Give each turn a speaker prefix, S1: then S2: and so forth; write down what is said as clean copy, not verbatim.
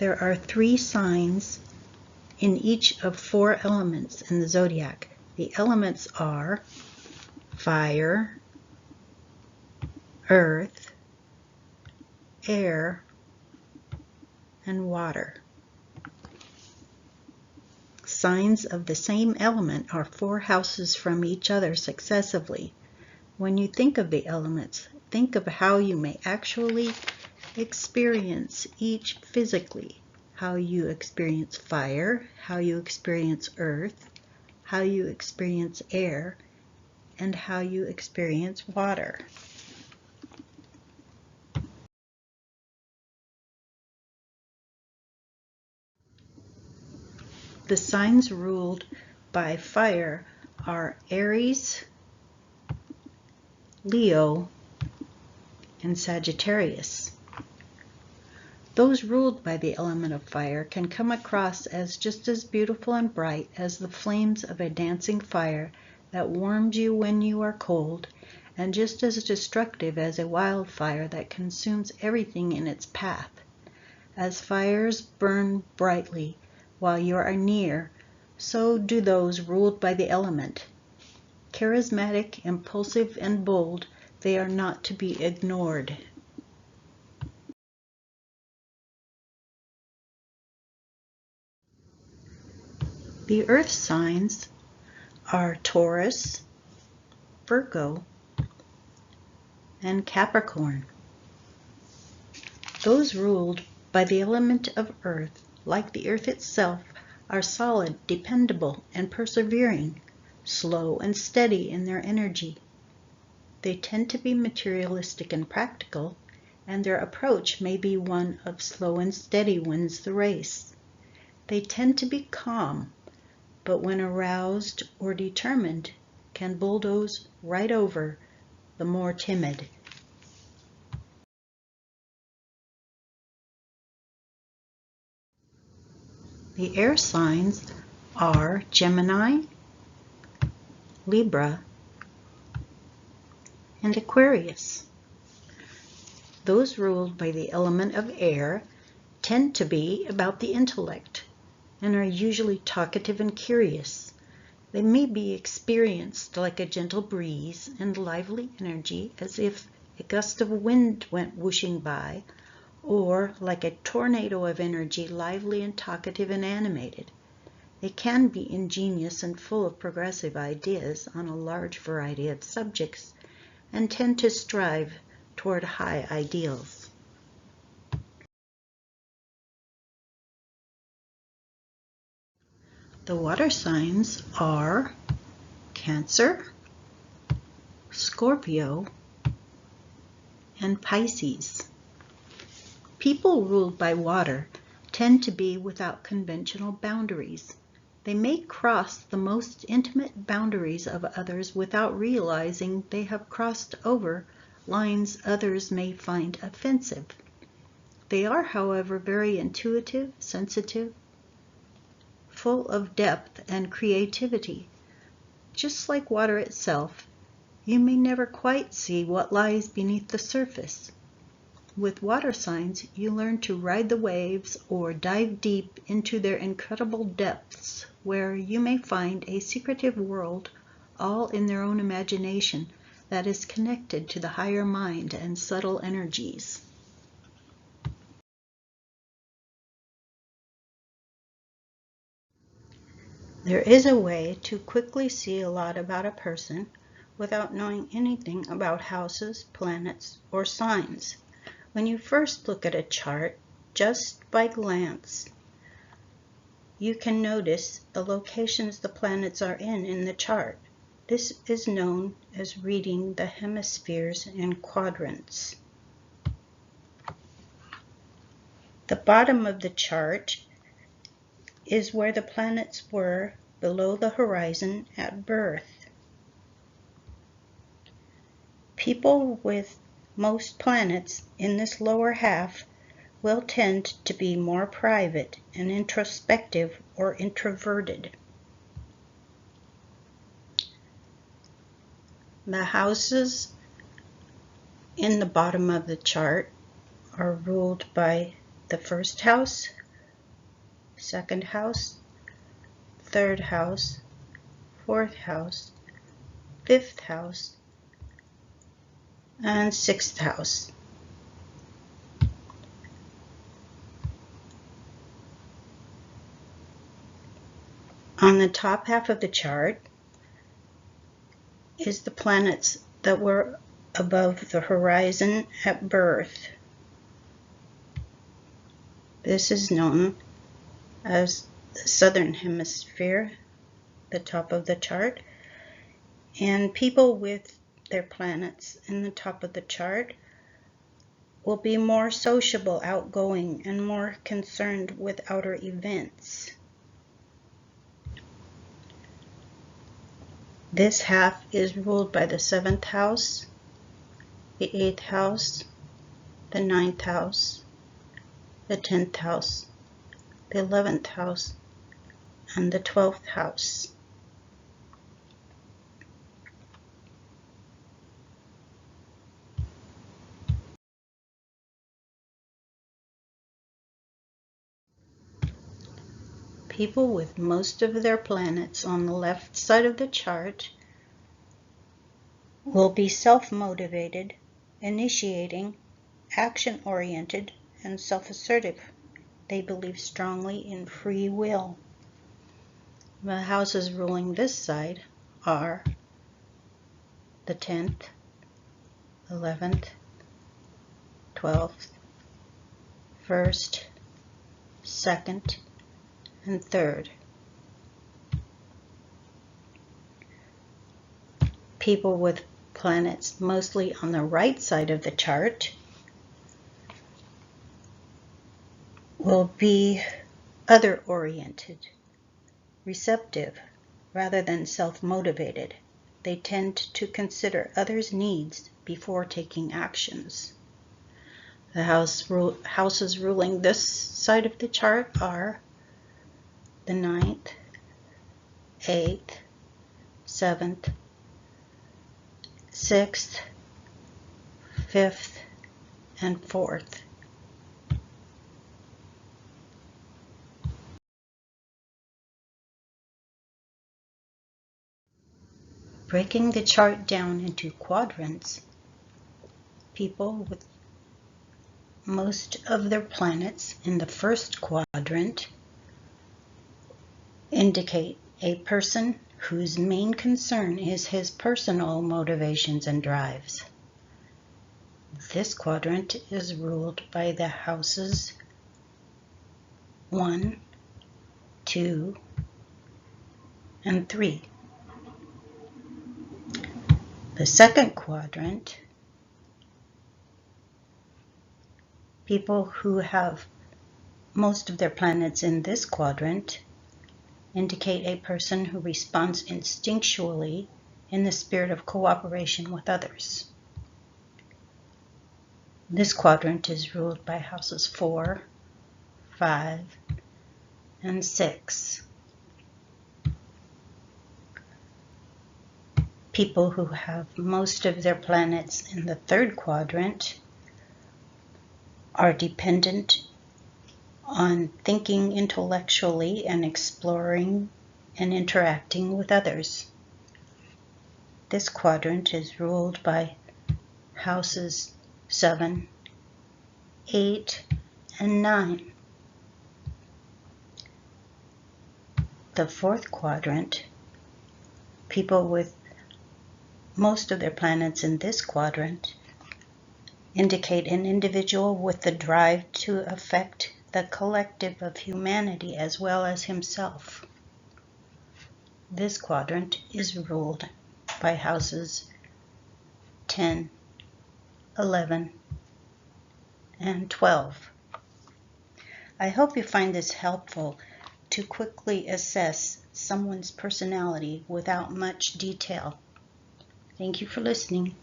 S1: There are 3 signs in each of 4 elements in the zodiac. The elements are fire, earth, air, and water. Signs of the same element are 4 houses from each other successively. When you think of the elements, think of how you may actually experience each physically. How you experience fire, how you experience earth, how you experience air, and how you experience water. The signs ruled by fire are Aries, Leo, and Sagittarius. Those ruled by the element of fire can come across as just as beautiful and bright as the flames of a dancing fire that warms you when you are cold, and just as destructive as a wildfire that consumes everything in its path. As fires burn brightly while you are near, so do those ruled by the element. Charismatic, impulsive, and bold, they are not to be ignored. The earth signs are Taurus, Virgo, and Capricorn. Those ruled by the element of earth, like the earth itself, are solid, dependable, and persevering, slow and steady in their energy. They tend to be materialistic and practical, and their approach may be one of slow and steady wins the race. They tend to be calm, but when aroused or determined, can bulldoze right over the more timid. The air signs are Gemini, Libra, and Aquarius. Those ruled by the element of air tend to be about the intellect and are usually talkative and curious. They may be experienced like a gentle breeze and lively energy as if a gust of wind went whooshing by, or like a tornado of energy, lively and talkative and animated. They can be ingenious and full of progressive ideas on a large variety of subjects and tend to strive toward high ideals. The water signs are Cancer, Scorpio, and Pisces. People ruled by water tend to be without conventional boundaries. They may cross the most intimate boundaries of others without realizing they have crossed over lines others may find offensive. They are, however, very intuitive, sensitive, full of depth and creativity. Just like water itself, you may never quite see what lies beneath the surface. With water signs, you learn to ride the waves or dive deep into their incredible depths, where you may find a secretive world all in their own imagination that is connected to the higher mind and subtle energies. There is a way to quickly see a lot about a person without knowing anything about houses, planets, or signs. When you first look at a chart, just by glance, you can notice the locations the planets are in the chart. This is known as reading the hemispheres and quadrants. The bottom of the chart is where the planets were below the horizon at birth. People with most planets in this lower half will tend to be more private and introspective or introverted. The houses in the bottom of the chart are ruled by the first house, second house, third house, fourth house, fifth house, and sixth house. On the top half of the chart is the planets that were above the horizon at birth. This is known as the southern hemisphere, the top of the chart, and people with their planets in the top of the chart will be more sociable, outgoing, and more concerned with outer events. This half is ruled by the 7th house, the 8th house, the 9th house, the 10th house, the 11th house, and the 12th house. People with most of their planets on the left side of the chart will be self-motivated, initiating, action-oriented, and self-assertive. They believe strongly in free will. The houses ruling this side are the 10th, 11th, 12th, 1st, 2nd, and 3rd. People with planets mostly on the right side of the chart will be other-oriented, receptive, rather than self-motivated. They tend to consider others' needs before taking actions. The houses ruling this side of the chart are the 9th, 8th, 7th, 6th, 5th, and 4th. Breaking the chart down into quadrants, people with most of their planets in the first quadrant indicate a person whose main concern is his personal motivations and drives. This quadrant is ruled by the houses 1, 2, and 3. The second quadrant, people who have most of their planets in this quadrant indicate a person who responds instinctually in the spirit of cooperation with others. This quadrant is ruled by houses 4, 5, and 6. People who have most of their planets in the third quadrant are dependent on thinking intellectually and exploring and interacting with others. This quadrant is ruled by houses 7, 8, and 9. The fourth quadrant, people with most of their planets in this quadrant indicate an individual with the drive to affect the collective of humanity as well as himself. This quadrant is ruled by houses 10, 11, and 12. I hope you find this helpful to quickly assess someone's personality without much detail. Thank you for listening.